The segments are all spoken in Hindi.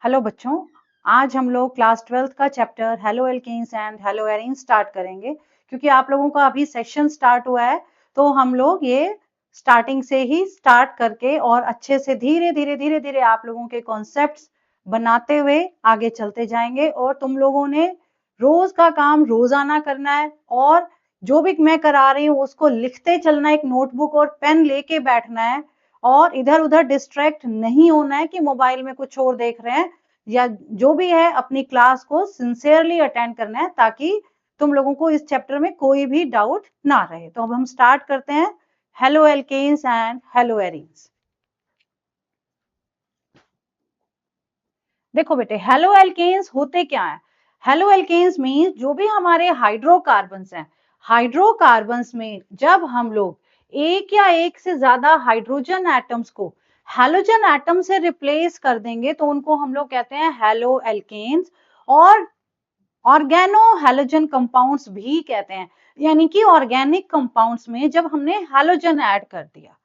हेलो बच्चों, आज हम लोग क्लास 12th का chapter haloalkanes and haloarenes start करेंगे। क्योंकि आप लोगों का अभी सेशन स्टार्ट हुआ है तो हम लोग ये स्टार्टिंग से ही स्टार्ट करके और अच्छे से धीरे धीरे धीरे धीरे आप लोगों के कॉन्सेप्ट्स बनाते हुए आगे चलते जाएंगे। और तुम लोगों ने रोज का काम रोजाना करना है और जो भी मैं करा रही हूँ उसको लिखते चलना, एक नोटबुक और पेन लेके बैठना है और इधर उधर डिस्ट्रैक्ट नहीं होना है कि मोबाइल में कुछ और देख रहे हैं, या जो भी है अपनी क्लास को सिंसियरली अटेंड करना है ताकि तुम लोगों को इस चैप्टर में कोई भी डाउट ना रहे। तो अब हम स्टार्ट करते हैं haloalkanes and haloarenes. देखो बेटे, हेलो एल्केन्स होते क्या है? हेलो एल्केन्स मींस जो भी हमारे हाइड्रोकार्बन्स हैं, हाइड्रोकार्बन्स में जब हम लोग एक या एक से ज्यादा हाइड्रोजन एटम्स को हैलोजन एटम से रिप्लेस कर देंगे तो उनको हम लोग कहते हैं हेलो एल्केन्स। और ऑर्गेनो हैलोजन कंपाउंड्स भी कहते हैं, यानी कि ऑर्गेनिक कंपाउंड्स में जब हमने हैलोजन ऐड कर दिया।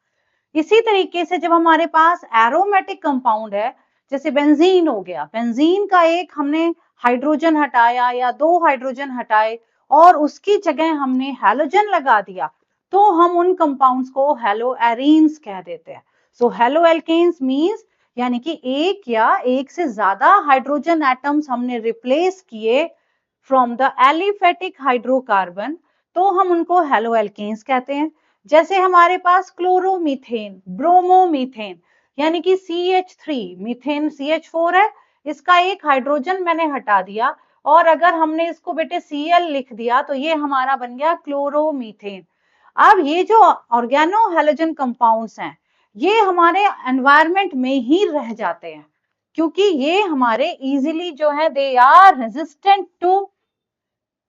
इसी तरीके से जब हमारे पास एरोमेटिक कंपाउंड है, जैसे बेंजीन हो गया, बेंजीन का एक हमने हाइड्रोजन हटाया या दो हाइड्रोजन हटाए और उसकी जगह हमने हैलोजन लगा दिया तो हम उन कंपाउंड्स को हेलो एरीन्स कह देते हैं। सो हेलो एल्केन्स मींस यानी कि एक या एक से ज्यादा हाइड्रोजन एटम्स हमने रिप्लेस किए फ्रॉम द एलिफेटिक हाइड्रोकार्बन तो हम उनको हेलो एल्केन्स कहते हैं। जैसे हमारे पास क्लोरोमीथेन, ब्रोमोमीथेन, यानी कि CH3, मीथेन CH4 है, इसका एक हाइड्रोजन मैंने हटा दिया और अगर हमने इसको बेटे Cl लिख दिया तो ये हमारा बन गया क्लोरोमीथेन। अब ये जो ऑर्गेनो हैलोजन कंपाउंड्स हैं ये हमारे एनवायरमेंट में ही रह जाते हैं क्योंकि ये हमारे इजीली जो है they are resistant to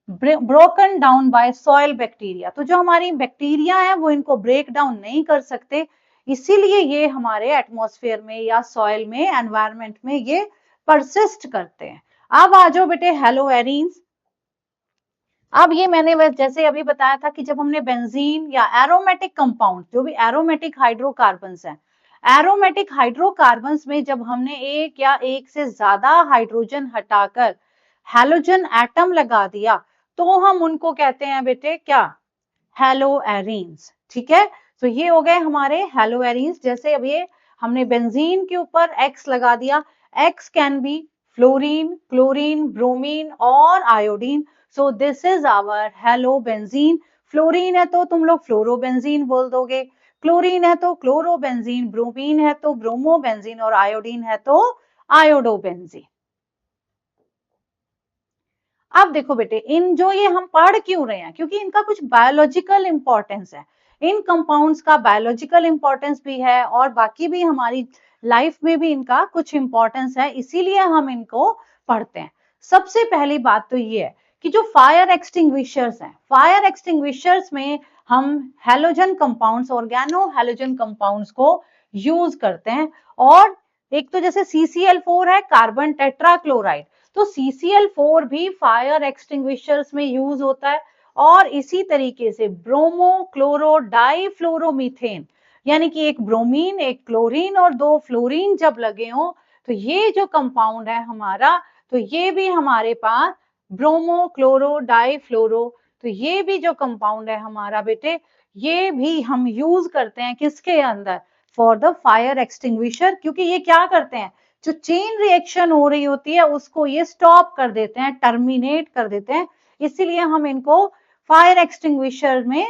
broken down by soil bacteria. तो जो हमारी बैक्टीरिया है वो इनको ब्रेक डाउन नहीं कर सकते, इसीलिए ये हमारे एटमॉस्फेयर में या सॉइल में, एनवायरमेंट में ये परसिस्ट करते हैं। अब आ जाओ बेटे हेलो एरीन्स। अब ये मैंने जैसे अभी बताया था कि जब हमने बेंजीन या एरोमेटिक कंपाउंड, जो भी एरोमेटिक हाइड्रोकार्बन्स हैं, एरोमेटिक हाइड्रोकार्बन्स में जब हमने एक या एक से ज्यादा हाइड्रोजन हटाकर हैलोजन एटम लगा दिया तो हम उनको कहते हैं बेटे क्या? Hello arenes. ठीक है, तो ये हो गए हमारे हेलो एरीन्स। जैसे अब ये हमने बेंजीन के ऊपर X लगा दिया, X can be fluorine, chlorine, bromine और iodine. So this is our halo benzene. Fluorine है तो तुम लोग फ्लोरोबेंजीन बोल दोगे, क्लोरीन है तो क्लोरोबेंजीन, ब्रोमीन है तो ब्रोमोबेंजीन और आयोडीन है तो आयोडोबेंजीन। अब देखो बेटे, इन जो ये हम पढ़ क्यों रहे हैं, क्योंकि इनका कुछ बायोलॉजिकल इंपॉर्टेंस है। इन कंपाउंड्स का बायोलॉजिकल इंपॉर्टेंस भी है और बाकी भी हमारी लाइफ में भी इनका कुछ इंपॉर्टेंस है, इसीलिए हम इनको पढ़ते हैं। सबसे पहली बात तो ये है कि जो फायर एक्सटिंग्विशर्स हैं, फायर एक्सटिंग्विशर्स में हम halogen compounds, organohalogen compounds को यूज करते हैं। और एक तो जैसे CCl4 है, कार्बन टेट्राक्लोराइड, तो CCl4 भी फायर एक्सटिंग्विशर्स में यूज होता है। और इसी तरीके से ब्रोमो क्लोरो डाइफ्लोरोमीथेन, यानी कि एक ब्रोमीन, एक क्लोरीन और दो फ्लोरीन जब लगे हों तो ये जो कंपाउंड है हमारा, तो ये भी हमारे पास ब्रोमो क्लोरो डाइफ्लोरो, तो ये भी जो कंपाउंड है हमारा बेटे, ये भी हम यूज करते हैं किसके अंदर? For the fire extinguisher. क्योंकि ये क्या करते हैं, जो चेन रिएक्शन हो रही होती है उसको ये स्टॉप कर देते हैं, टर्मिनेट कर देते हैं, इसीलिए हम इनको फायर एक्सटिंग्विशर में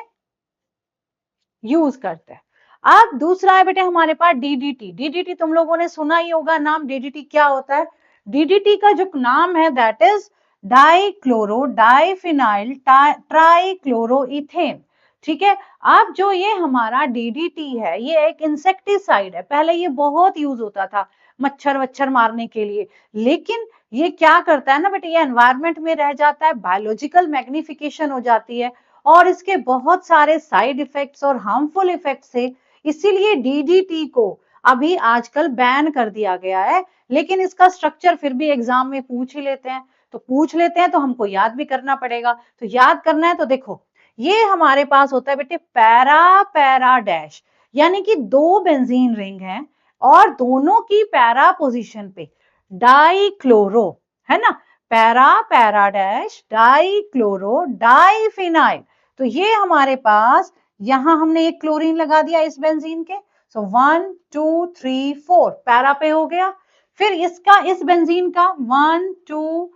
यूज करते हैं। अब दूसरा है बेटे हमारे पास DDT। DDT तुम लोगों ने सुना ही होगा नाम। DDT क्या होता है? DDT का जो नाम है दैट इज डाइक्लोरो डाइफिनाइल ट्राइक्लोरोइथेन। ठीक है, अब जो ये हमारा DDT है ये एक इंसेक्टिसाइड है। पहले ये बहुत यूज होता था मच्छर वच्छर मारने के लिए, लेकिन ये क्या करता है ना बेटे, ये एनवायरमेंट में रह जाता है, बायोलॉजिकल मैग्निफिकेशन हो जाती है और इसके बहुत सारे साइड इफेक्ट्स और हार्मफुल इफेक्ट्स थे, इसीलिए DDT को अभी आजकल बैन कर दिया गया है। लेकिन इसका स्ट्रक्चर फिर भी एग्जाम में पूछ ही लेते हैं, तो पूछ लेते हैं तो हमको याद भी करना पड़ेगा। तो याद करना है तो देखो, ये हमारे पास होता है बेटे पैरा पैरा डैश, यानी कि दो बेंजीन रिंग हैं और दोनों की पैरा पोजीशन पे डाइक्लोरो, है ना, para para dash dichloro diphenyl. तो ये हमारे पास यहां हमने एक क्लोरीन लगा दिया इस बेंजीन के, सो 1 2 3 4 पैरा पे हो गया। फिर इसका इस बेंजीन का 1 2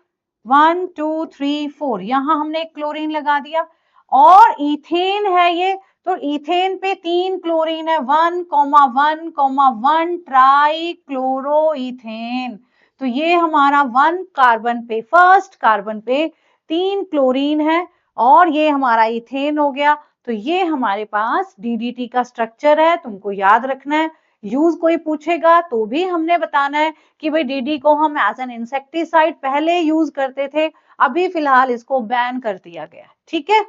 3 4 यहां हमने एक क्लोरीन लगा दिया। और इथेन है ये, तो इथेन पे 3 क्लोरीन है, 1,1,1 ट्राई क्लोरो इथेन। तो ये हमारा 1 कार्बन पे, फर्स्ट कार्बन पे 3 क्लोरीन है और ये हमारा इथेन हो गया। तो ये हमारे पास डीडीटी का स्ट्रक्चर है, तुमको याद रखना है। यूज कोई पूछेगा तो भी हमने बताना है कि भाई डीडी को हम एज एन इंसेक्टिसाइड पहले यूज करते थे, अभी फिलहाल इसको बैन कर दिया गया, ठीक है।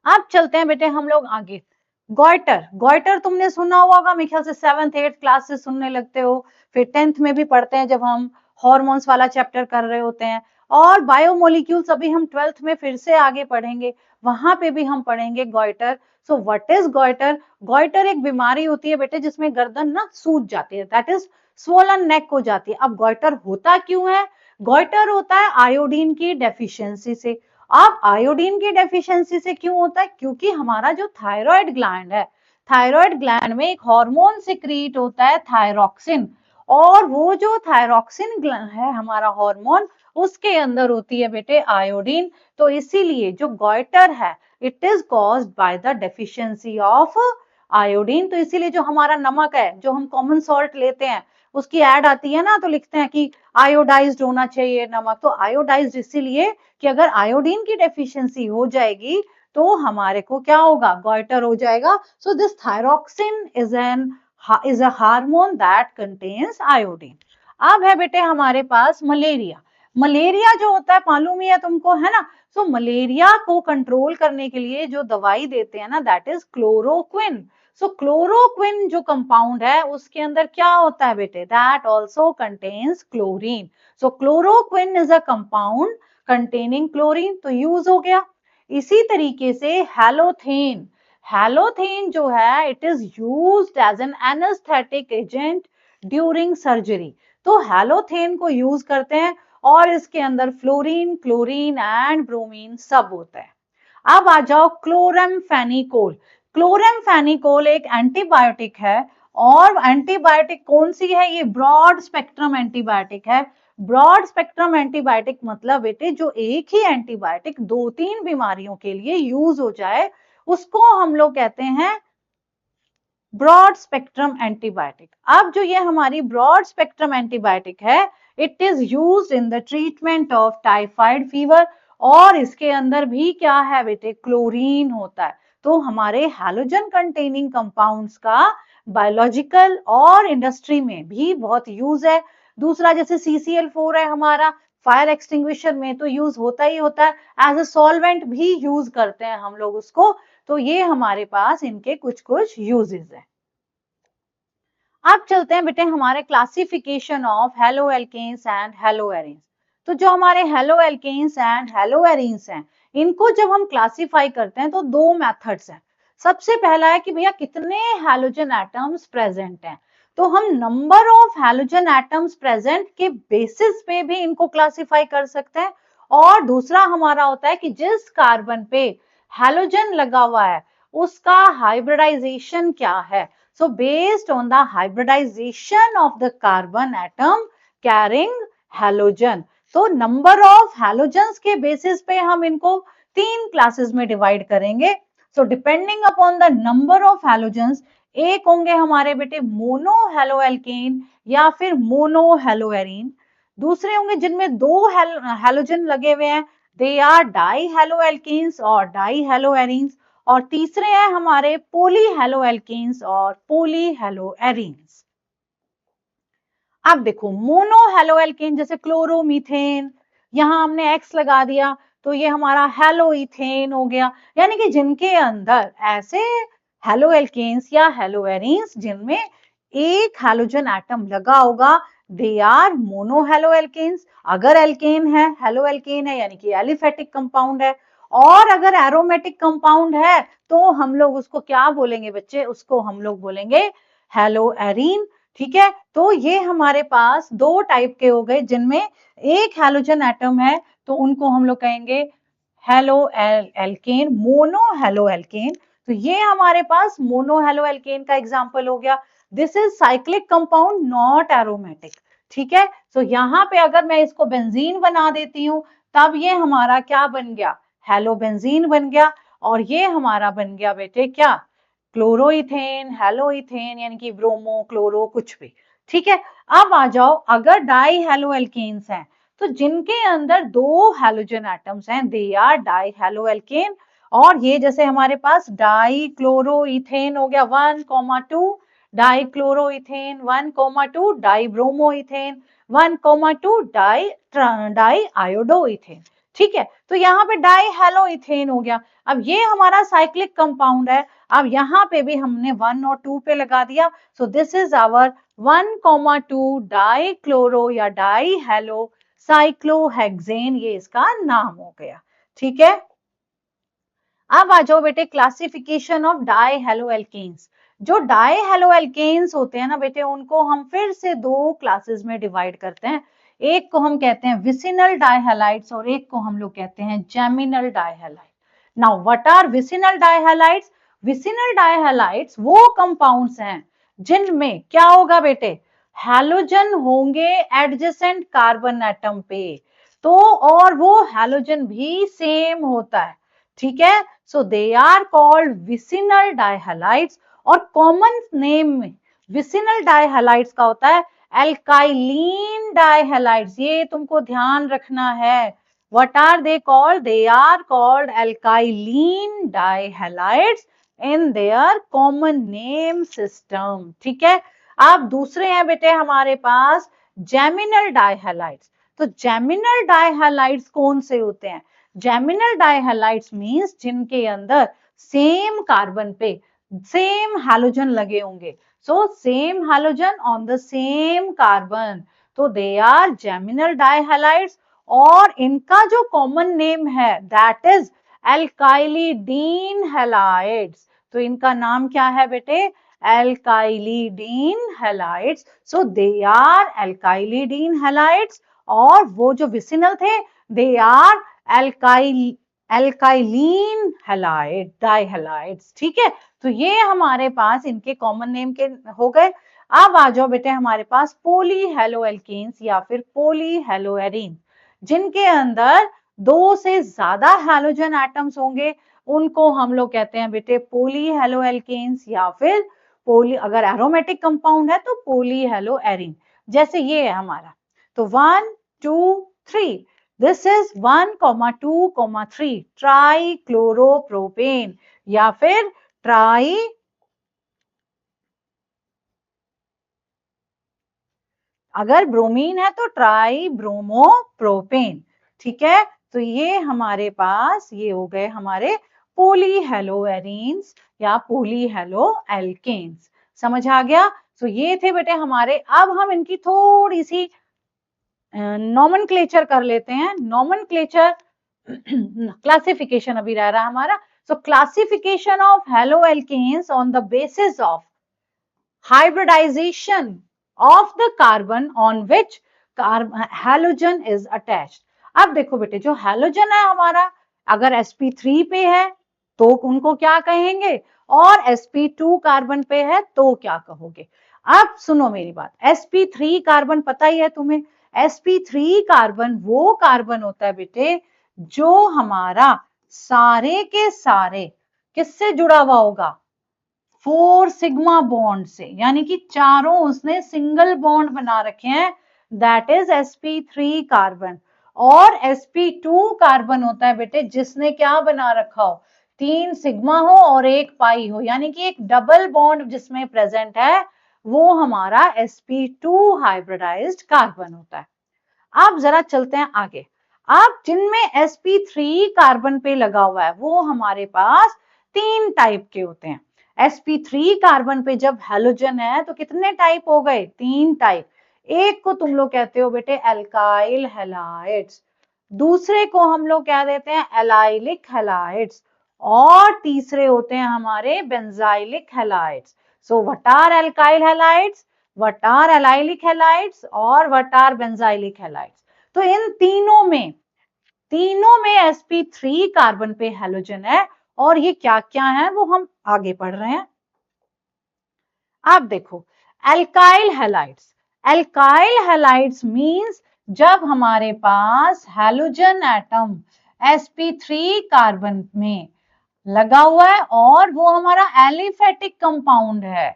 अब चलते हैं बेटे हम लोग आगे। गॉइटर, गॉइटर तुमने सुना होगा, मेरे ख्याल से 7th 8th क्लास से सुनने लगते हो, फिर 10th में भी पढ़ते हैं जब हम हॉर्मोन्स वाला चैप्टर कर रहे होते हैं। और बायोमोलिक्यूल्स अभी हम 12th में फिर से आगे पढ़ेंगे, वहां पे भी हम पढ़ेंगे goitre. So what is goitre? Goitre एक बीमारी होती है बेटे जिसमें गर्दन ना सूज जाती है, दैट इज स्वोलन नेक हो जाती है। अब गॉइटर होता क्यों है? गॉइटर होता है आयोडीन की डेफिशिएंसी से। अब आयोडीन की डेफिशिएंसी से क्यों होता है? क्योंकि हमारा जो थायराइड ग्लैंड है, थायराइड ग्लैंड में एक हार्मोन सिक्रीट होता है थायरॉक्सिन, और वो जो थायरॉक्सिन है हमारा हार्मोन, उसके अंदर होती है बेटे आयोडीन। तो इसीलिए जो गॉइटर है it is caused by the deficiency of iodine. तो इसीलिए जो हमारा नमक है, जो हम कॉमन सॉल्ट लेते हैं, उसकी ऐड आती है ना, तो लिखते हैं कि आयोडाइज्ड होना चाहिए नमक। तो आयोडाइज्ड इसीलिए कि अगर आयोडीन की डेफिशिएंसी हो जाएगी तो हमारे को क्या होगा? गॉइटर हो जाएगा। So this thyroxine is a hormone that contains iodine. अब है बेटे हमारे पास मलेरिया। मलेरिया जो होता है मालूम ही है तुमको, है ना। सो मलेरिया को कंट्रोल करने के लिए जो दवाई देते हैं ना, that is chloroquine. So chloroquine जो कंपाउंड है उसके अंदर क्या होता है बेटे? That also contains chlorine. So chloroquine is a compound containing chlorine, तो यूज हो गया। इसी तरीके से हैलोथेन, हैलोथेन जो है it is used as an anaesthetic agent during surgery. तो हैलोथेन को यूज करते हैं और इसके अंदर फ्लोरीन, क्लोरीन एंड ब्रोमीन सब होता है। अब आ जाओ क्लोरेमफेनिकोल। क्लोरेमफेनिकोल एक एंटीबायोटिक है, और एंटीबायोटिक कौन सी है? ये ब्रॉड स्पेक्ट्रम एंटीबायोटिक है। ब्रॉड स्पेक्ट्रम एंटीबायोटिक मतलब बेटे जो एक ही एंटीबायोटिक 2-3 बीमारियों के लिए यूज हो जाए, उसको हम लोग कहते हैं ब्रॉड स्पेक्ट्रम एंटीबायोटिक। अब जो ये हमारी ब्रॉड स्पेक्ट्रम एंटीबायोटिक है, it is used in the treatment of typhoid fever, और इसके अंदर भी क्या है बेटे? क्लोरीन होता है। तो हमारे हैलोजन कंटेनिंग कंपाउंड्स का बायोलॉजिकल और इंडस्ट्री में भी बहुत यूज है। दूसरा जैसे CCl4 है हमारा, फायर एक्सटिंग्विशर में तो यूज होता ही होता है, एज अ सॉल्वेंट भी यूज करते हैं हम लोग उसको। तो ये हमारे पास इनके कुछ कुछ यूजेस है। अब चलते हैं बेटे हमारे classification of haloalkanes and haloarenes. तो जो हमारे haloalkanes and haloarenes हैं, इनको जब हम क्लासिफाई करते हैं तो दो मेथड्स हैं। सबसे पहला है कि भैया कितने हैलोजन एटम्स प्रेजेंट हैं। तो हम number of halogen atoms present के बेसिस पे भी इनको क्लासिफाई कर सकते हैं। और दूसरा हमारा होता है कि जिस कार्बन पे हैलोजन लगा हुआ है उसका हाइब्रिडाइजेशन क्या है। So based on the hybridization of the carbon atom carrying halogen, तो number of halogens के basis पे हम इनको 3 classes में divide करेंगे। So depending upon the number of halogens, एक होंगे हमारे बेटे मोनो हेलोएल्केन या फिर मोनो हेलोएरीन। दूसरे होंगे जिनमें 2 हेलोजन लगे हुए हैं, दे आर डाई हेलोएल्केन्स और डाई हेलोएरीन्स। और तीसरे हैं हमारे पोली हेलोएल्केन्स और पोली हेलोएरीन्स। अब देखो मोनो हेलोएल्केन जैसे क्लोरोमीथेन, यहां हमने X लगा दिया तो ये हमारा हेलोइथेन हो गया। यानी कि जिनके अंदर ऐसे हेलोएल्केन्स या हेलोएरीन्स जिनमें एक हेलोजन एटम लगा होगा, दे आर मोनो हेलोएल्केन्स। अगर एल्केन है, हेलोएल्केन है, यानी कि एलिफेटिक कंपाउंड है। और अगर एरोमेटिक कंपाउंड है तो हम लोग उसको क्या बोलेंगे बच्चे? उसको हम लोग बोलेंगे हेलोएरीन। ठीक है, तो ये हमारे पास दो टाइप के हो गए जिनमें एक हैलोजन एटम है, तो उनको हम लोग कहेंगे halo alkane, mono halo alkane. तो ये हमारे पास मोनो हेलो एल्केन का एग्जांपल हो गया। This is cyclic compound not aromatic. ठीक है, तो यहाँ पे अगर मैं इसको बेंजीन बना देती हूँ तब ये हमारा क्या बन गया, हेलो बेंजीन बन गया। और ये हमारा बन गया बेटे क्या, क्लोरोइथेन, हेलोइथेन, यानी कि ब्रोमो क्लोरो कुछ भी। ठीक है, अब आ जाओ, अगर डाई हेलो एल्केन्स हैं तो जिनके अंदर दो हैलोजन एटम्स हैं they are dihaloalkane. और ये जैसे हमारे पास डाई क्लोरोइथेन हो गया 1,2, die chloroethane 1,2, die bromoethane 1,2, die आयोडोइथेन। ठीक है, तो यहाँ पे डाई हेलोइथेन हो गया। अब ये हमारा साइक्लिक कंपाउंड है, अब यहाँ पे भी हमने 1 और 2 पे लगा दिया। So this is our 1,2 dichloro या डाई हेलो साइक्लोहेक्सेन, ये इसका नाम हो गया। ठीक है, अब आ जाओ बेटे classification of dihaloalkanes. जो डाई हेलो एल्केन्स होते हैं ना बेटे, उनको हम फिर से दो क्लासेस में डिवाइड करते हैं। एक को हम कहते हैं विसिनल डाइहैलाइड्स और एक को हम लोग कहते हैं geminal dihalide. Now what are vicinal dihalides? Vicinal dihalides वो कंपाउंड्स हैं जिनमें क्या होगा बेटे, हैलोजन होंगे एडजेसेंट कार्बन एटम पे, तो और वो हैलोजन भी सेम होता है। ठीक है, सो दे आर कॉल्ड विसिनल डाइहैलाइड्स। और कॉमन नेम में विसिनल डाइहैलाइड्स का होता है एल्काइलीन डाइहैलाइड्स। ये तुमको ध्यान रखना है। What are they called? They are called alkylene dihalides in their common name system. ठीक है, अब दूसरे हैं बेटे हमारे पास जेमिनल डाइहैलाइड्स। तो जेमिनल डाइहैलाइड्स कौन से होते हैं? जेमिनल डाइहैलाइड्स मींस जिनके अंदर सेम कार्बन पे सेम हैलोजन लगे होंगे। So same halogen on the same carbon, तो दे आर जेमिनल डाइहैलाइड्स। और इनका जो कॉमन नेम है दैट इज एल्काइलिडीन हैलाइड्स। तो इनका नाम क्या है बेटे? Alkylidene halides. So they are alkylidene halides. और वो जो विसिनल थे दे आर एल्काइलीन हैलाइड डाइहैलाइड्स। ठीक है, तो ये हमारे पास इनके कॉमन नेम के हो गए। अब आ जाओ बेटे हमारे पास पोली हेलोएल्केन्स या फिर पोली हेलोएरीन, जिनके अंदर दो से ज्यादा हैलोजन एटम्स होंगे, उनको हम लोग कहते हैं बेटे पोली हेलोएल्केन्स या फिर पोली, अगर एरोमेटिक कंपाउंड है तो पोली हेलोएरीन। जैसे ये है हमारा, तो 1 2 3, दिस इज 1,2,3 ट्राइक्लोरोप्रोपेन या फिर ट्राई, अगर ब्रोमीन है तो ट्राई ब्रोमोप्रोपेन। ठीक है, तो ये हमारे पास ये हो गए हमारे पोली हेलोएरीन्स या पोली हेलो एल्केन्स। समझ आ गया? तो ये थे बेटे हमारे। अब हम इनकी थोड़ी सी नॉमेनक्लेचर कर लेते हैं। नॉमेनक्लेचर क्लासिफिकेशन अभी रह रहा हमारा। So classification of haloalkanes on the basis of hybridization of the carbon on which halogen is attached। अब देखो बेटे, जो हैलोजन है हमारा, अगर sp3 पे है तो उनको क्या कहेंगे, और sp2 कार्बन पे है तो क्या कहोगे? अब सुनो मेरी बात, sp3 कार्बन पता ही है तुम्हें। sp3 कार्बन वो कार्बन होता है बेटे जो हमारा सारे के सारे किससे जुड़ा हुआ होगा? 4 सिग्मा बॉन्ड से, यानी कि चारों उसने सिंगल बॉन्ड बना रखे हैं, दैट इज sp3 कार्बन। और sp2 कार्बन होता है बेटे जिसने क्या बना रखा हो, 3 सिग्मा हो और 1 पाई हो, यानी कि एक डबल बॉन्ड जिसमें प्रेजेंट है, वो हमारा sp2 हाइब्रिडाइज्ड कार्बन होता है। अब जरा चलते हैं आगे। अब जिनमें sp3 कार्बन पे लगा हुआ है वो हमारे पास 3 टाइप के होते हैं। sp3 कार्बन पे जब हैलोजन है तो कितने टाइप हो गए? 3 टाइप। एक को तुम लोग कहते हो बेटे एल्काइल हैलाइड्स, दूसरे को हम लोग क्या देते हैं एलाइलिक हैलाइड्स, और तीसरे होते हैं हमारे benzylic halides. So what are alkyl halides? What are allylic halides और व्हाट आर बेंजाइलिक हैलाइड्स। तो इन तीनों में sp3 कार्बन पे हैलोजन है, और ये क्या क्या है वो हम आगे पढ़ रहे हैं। आप देखो alkyl halides, alkyl halides means जब हमारे पास हैलोजन एटम sp3 कार्बन में लगा हुआ है और वो हमारा एलिफेटिक कंपाउंड है,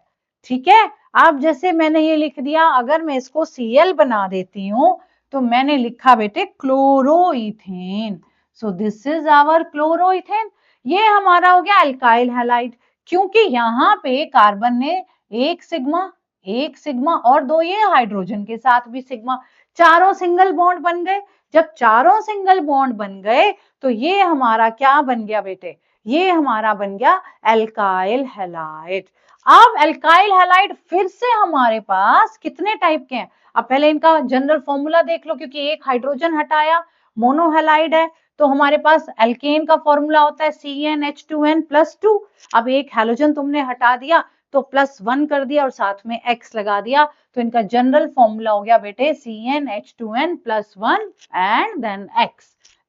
ठीक है। अब जैसे मैंने ये लिख दिया, अगर मैं इसको Cl बना देती हूं तो मैंने लिखा बेटे chloroethane, so this is our chloroethane. ये हमारा हो गया एल्काइल हैलाइड, क्योंकि यहाँ पे कार्बन ने एक सिग्मा और दो ये हाइड्रोजन के साथ भी सिग्मा, चारों सिंगल बॉन्ड बन गए। जब चारों सिंगल बॉन्ड बन गए तो ये हमारा क्या बन गया बेटे, ये हमारा बन गया एल्काइल हैलाइड। अब एल्काइल हैलाइड फिर से हमारे पास कितने टाइप के हैं, अब पहले इनका जनरल फॉर्मूला देख लो, क्योंकि एक हाइड्रोजन हटाया, मोनोहैलाइड है, तो हमारे पास एल्केन का फॉर्मूला होता है CnH2n+2। अब एक हैलोजन तुमने हटा दिया तो +1 कर दिया और साथ में X लगा दिया, तो इनका जनरल फॉर्मूला हो गया बेटे CnH2n+1 एंड देन X,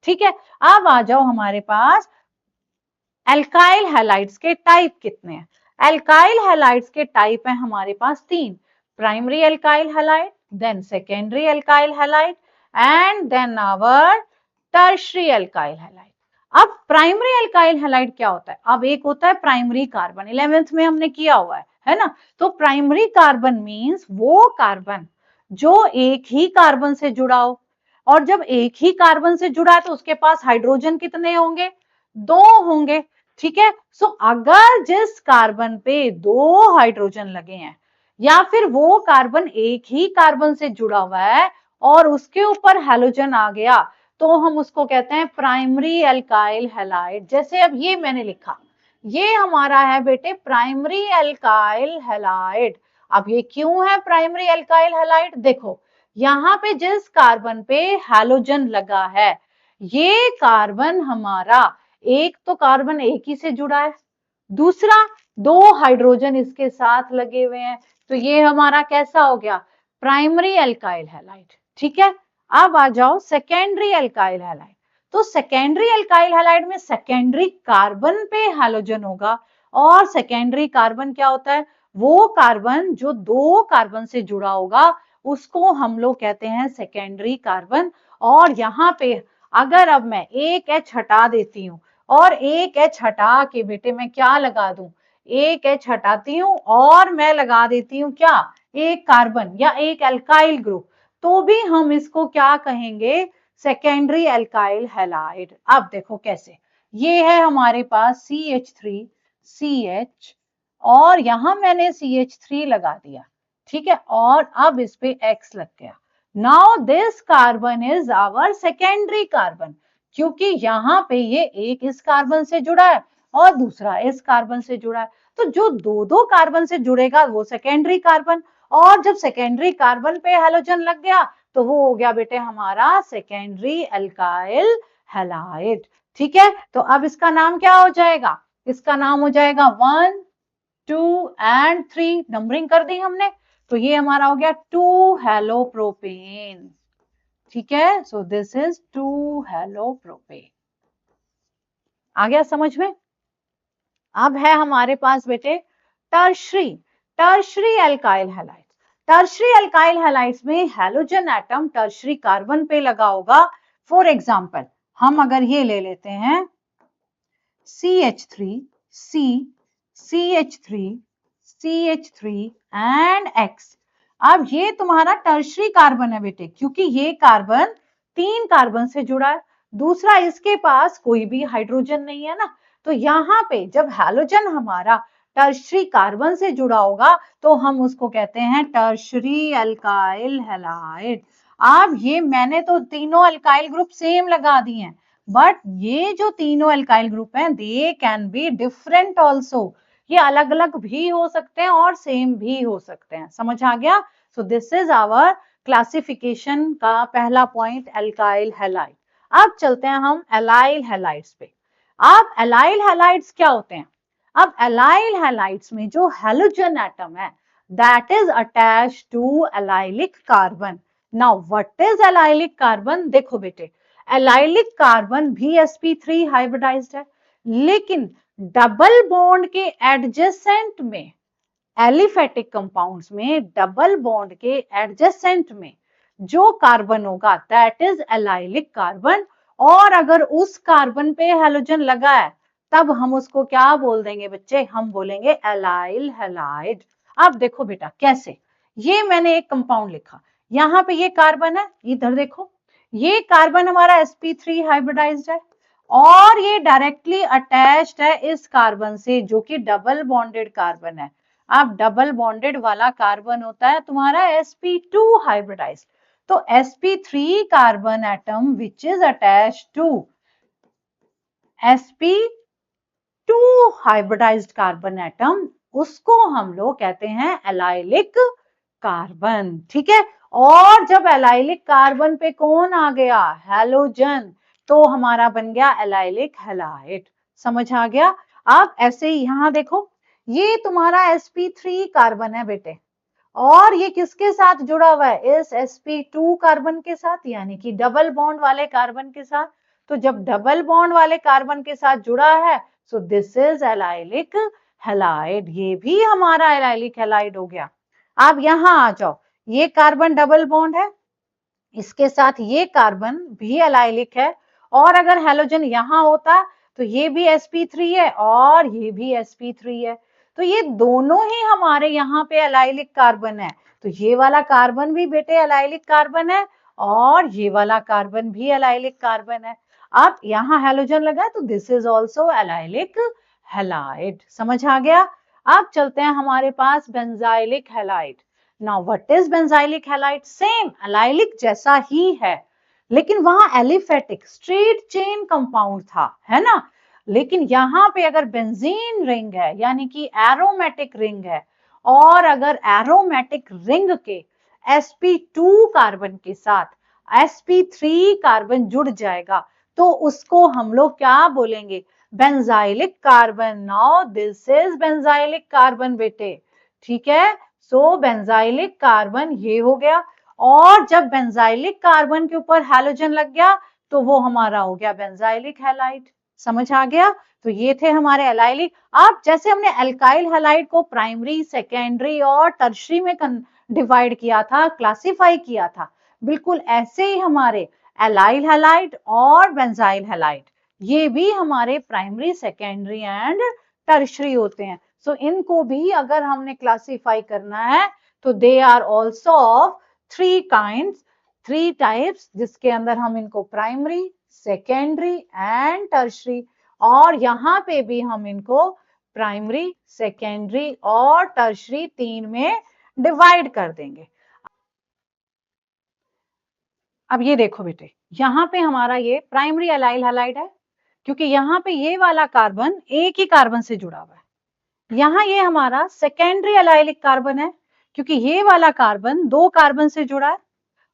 ठीक है। अब आ जाओ हमारे पास एल्काइल हैलाइड्स के टाइप कितने हैं। एल्काइल हैलाइड्स के टाइप है हमारे पास तीन, primary alkyl halide, then secondary alkyl halide and then our tertiary alkyl halide. अब प्राइमरी एल्काइल हैलाइड क्या होता है, अब एक होता है प्राइमरी कार्बन, 11th में हमने किया हुआ है ना। तो प्राइमरी कार्बन मींस वो कार्बन जो एक ही कार्बन से जुड़ा हो, और जब एक ही कार्बन से जुड़ा है तो उसके पास हाइड्रोजन कितने होंगे, दो होंगे, ठीक है। सो अगर जिस कार्बन पे दो हाइड्रोजन लगे हैं या फिर वो कार्बन एक ही कार्बन से जुड़ा हुआ है और उसके ऊपर हैलोजन आ गया तो हम उसको कहते हैं प्राइमरी एल्काइल हैलाइड। जैसे अब ये मैंने लिखा, ये हमारा है बेटे प्राइमरी एल्काइल हैलाइड। अब ये क्यों है प्राइमरी एल्काइल हैलाइड, देखो यहाँ पे जिस कार्बन पे हैलोजन लगा है, ये कार्बन हमारा एक तो कार्बन एक ही से जुड़ा है, दूसरा दो हाइड्रोजन इसके साथ लगे हुए हैं, तो ये हमारा कैसा हो गया, प्राइमरी एल्काइल हैलाइड, ठीक है। अब आ जाओ सेकेंडरी एल्काइल हैलाइड। तो सेकेंडरी एल्काइल हैलाइड में सेकेंडरी कार्बन पे हैलोजन होगा, और सेकेंडरी कार्बन क्या होता है, वो कार्बन जो दो कार्बन से जुड़ा होगा उसको हम लोग कहते हैं सेकेंडरी कार्बन। और यहाँ पे अगर अब मैं एक H हटा देती हूँ और एक H हटा के बेटे मैं क्या लगा दूं, एक H हटाती हूँ और मैं लगा देती हूँ क्या, एक कार्बन या एक एल्काइल ग्रुप, तो भी हम इसको क्या कहेंगे, सेकेंडरी एल्काइल हैलाइड। अब देखो कैसे, ये है हमारे पास CH3 CH और यहां मैंने CH3 लगा दिया, ठीक है, और अब इस पे X लग गया। Now this carbon is our secondary carbon, क्योंकि यहाँ पे ये एक इस कार्बन से जुड़ा है और दूसरा इस कार्बन से जुड़ा है, तो जो दो दो कार्बन से जुड़ेगा वो सेकेंडरी कार्बन, और जब सेकेंडरी कार्बन पे हैलोजन लग गया तो वो हो गया बेटे हमारा सेकेंडरी एल्काइल हैलाइड, ठीक है। तो अब इसका नाम क्या हो जाएगा, इसका नाम हो जाएगा 1 2 एंड 3, नंबरिंग कर दी हमने, तो ये हमारा हो गया 2 हेलोप्रोपेन, ठीक है। सो दिस इज 2 हेलोप्रोपेन, आ गया समझ में। अब है हमारे पास बेटे tertiary alkyl halides. Tertiary alkyl halides में हैलोजन एटम टर्शरी कार्बन पे लगा होगा। फॉर एग्जांपल हम अगर ये ले लेते हैं CH3 C CH3 CH3 and X। अब ये तुम्हारा टर्शरी कार्बन है बेटे, क्योंकि ये कार्बन तीन कार्बन से जुड़ा है, दूसरा इसके पास कोई भी हाइड्रोजन नहीं है ना, तो यहाँ पे जब हैलोजन हमारा टर्शरी कार्बन से जुड़ा होगा तो हम उसको कहते हैं टर्शरी एल्काइल हैलाइड। अब ये मैंने तो तीनों एल्काइल ग्रुप सेम लगा दिए हैं, बट ये जो तीनों एल्काइल ग्रुप हैं they can be different also, ये अलग अलग भी हो सकते हैं और सेम भी हो सकते हैं, समझ आ गया। So this is our classification का पहला पॉइंट एल्काइल हैलाइड। अब चलते हैं हम एलाइल हैलाइड्स पे। अब एलाइल हैलाइड्स क्या होते हैं, अब एलाइल हैलाइड्स में जो हैलोजन एटम है that is attached to allylic carbon. Now what is allylic carbon? देखो बेटे, allylic carbon भी sp3 hybridized है, लेकिन डबल बॉन्ड के एडजेसेंट में, एलिफेटिक कंपाउंड्स में डबल बॉन्ड के एडजेसेंट में जो कार्बन होगा दैट इज एलाइलिक कार्बन, और अगर उस कार्बन पे हैलोजन लगा है तब हम उसको क्या बोल देंगे बच्चे? हम बोलेंगे एलाइल हैलाइड। अब देखो बेटा कैसे, ये मैंने एक कंपाउंड लिखा, यहाँ पे ये कार्बन है, इधर देखो ये कार्बन हमारा sp3 हाइब्रिडाइज्ड है और ये डायरेक्टली अटैच्ड है इस कार्बन से जो कि डबल बॉन्डेड कार्बन है। अब डबल बॉन्डेड वाला कार्बन होता है तुम्हारा sp2 हाइब्रिडाइज्ड। तो sp3 carbon atom which is attached to sp2 hybridized carbon atom, उसको हम लोग कहते हैं एलाइलिक कार्बन। ठीक है, और जब एलाइलिक कार्बन पे कौन आ गया? हैलोजन, तो हमारा बन गया एलाइलिक हैलाइड। समझ आ गया? अब ऐसे ही यहां देखो, ये तुम्हारा sp3 कार्बन है बेटे, और ये किसके साथ जुड़ा हुआ है? इस sp2 कार्बन के साथ, यानी कि डबल बॉन्ड वाले कार्बन के साथ। तो जब डबल बॉन्ड वाले कार्बन के साथ जुड़ा है, सो दिस इज एलाइलिक हैलाइड, ये भी हमारा एलाइलिक हैलाइड हो गया। अब यहां आ जाओ, ये कार्बन डबल बॉन्ड है, इसके साथ ये कार्बन भी एलाइलिक है, और अगर हैलोजन यहां होता तो ये भी sp3 है और ये भी sp3 है, तो ये दोनों ही हमारे यहाँ पे एलाइलिक कार्बन है। तो ये वाला कार्बन भी बेटे एलाइलिक कार्बन है और ये वाला कार्बन भी एलाइलिक कार्बन है। अब यहाँ हैलोजन लगा है तो this is also allylic halide. समझ आ गया? अब चलते हैं हमारे पास benzylic halide. Now what is benzylic halide? Same allylic जैसा ही है, लेकिन वहां एलिफेटिक स्ट्रेट चेन कंपाउंड था, है ना। लेकिन यहाँ पे अगर बेंजीन रिंग है, यानी कि एरोमेटिक रिंग है, और अगर एरोमेटिक रिंग के sp2 कार्बन के साथ sp3 कार्बन जुड़ जाएगा तो उसको हम लोग क्या बोलेंगे? Benzylic carbon. Now this is benzylic carbon बेटे। ठीक है, सो बेंजाइलिक कार्बन ये हो गया, और जब बेंजाइलिक कार्बन के ऊपर हैलोजन लग गया तो वो हमारा हो गया बेंजाइलिक हैलाइड। समझ आ गया? तो ये थे हमारे एलाइलिक। अब जैसे हमने एल्काइल हैलाइड को प्राइमरी, सेकेंडरी और टर्शरी में डिवाइड किया था, क्लासिफाई किया था, बिल्कुल ऐसे ही हमारे एलाइल हैलाइड और बेंजाइल हैलाइड ये भी हमारे प्राइमरी, सेकेंडरी एंड टर्शरी होते हैं। सो इनको भी अगर हमने क्लासिफाई करना है तो they are also of 3 kinds, 3 types, जिसके अंदर हम इनको प्राइमरी, सेकेंडरी एंड टर्शरी, और यहाँ पे भी हम इनको प्राइमरी, सेकेंडरी और टर्शरी 3 में डिवाइड कर देंगे। अब ये देखो बेटे, यहाँ पे हमारा ये प्राइमरी एलाइल हैलाइड है, क्योंकि यहाँ पे ये वाला कार्बन एक ही कार्बन से जुड़ा हुआ है। यहाँ ये हमारा सेकेंडरी एलाइलिक कार्बन है, क्योंकि ये वाला कार्बन 2 कार्बन से जुड़ा है,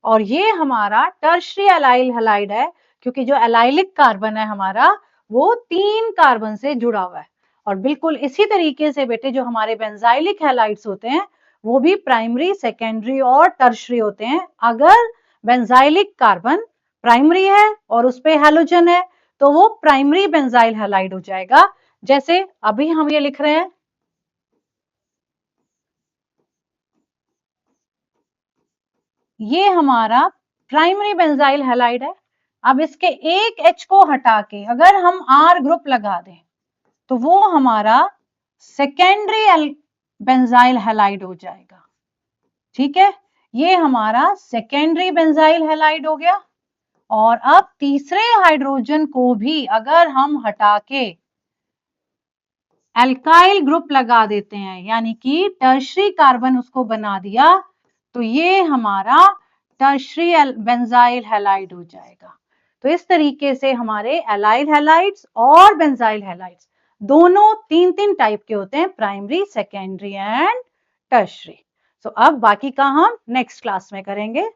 और ये हमारा टर्शरी एलाइल हैलाइड है, क्योंकि जो एलाइलिक कार्बन है हमारा वो 3 कार्बन से जुड़ा हुआ है। और बिल्कुल इसी तरीके से बेटे जो हमारे बेंजाइलिक हैलाइड्स होते हैं वो भी प्राइमरी, सेकेंडरी और टर्शरी होते हैं। अगर बेंजाइलिक कार्बन प्राइमरी है और उस पे हैलोजन है तो वो प्राइमरी बेंजाइल हैलाइड हो जाएगा। जैसे अभी हम ये लिख रहे हैं, ये हमारा प्राइमरी बेंजाइल हैलाइड है। अब इसके एक H को हटा के अगर हम R ग्रुप लगा दें तो वो हमारा सेकेंडरी बेंजाइल हैलाइड हो जाएगा। ठीक है, ये हमारा सेकेंडरी बेंजाइल हैलाइड हो गया। और अब तीसरे हाइड्रोजन को भी अगर हम हटा के एल्काइल ग्रुप लगा देते हैं, यानी कि टर्शरी कार्बन उसको बना दिया, तो ये हमारा टर्शरी बेंजाइल हैलाइड हो जाएगा। तो इस तरीके से हमारे एलाइल हैलाइड्स और बेंजाइल हैलाइड्स दोनों 3 टाइप के होते हैं, प्राइमरी, सेकेंडरी एंड टर्शरी। तो अब बाकी का हम नेक्स्ट क्लास में करेंगे।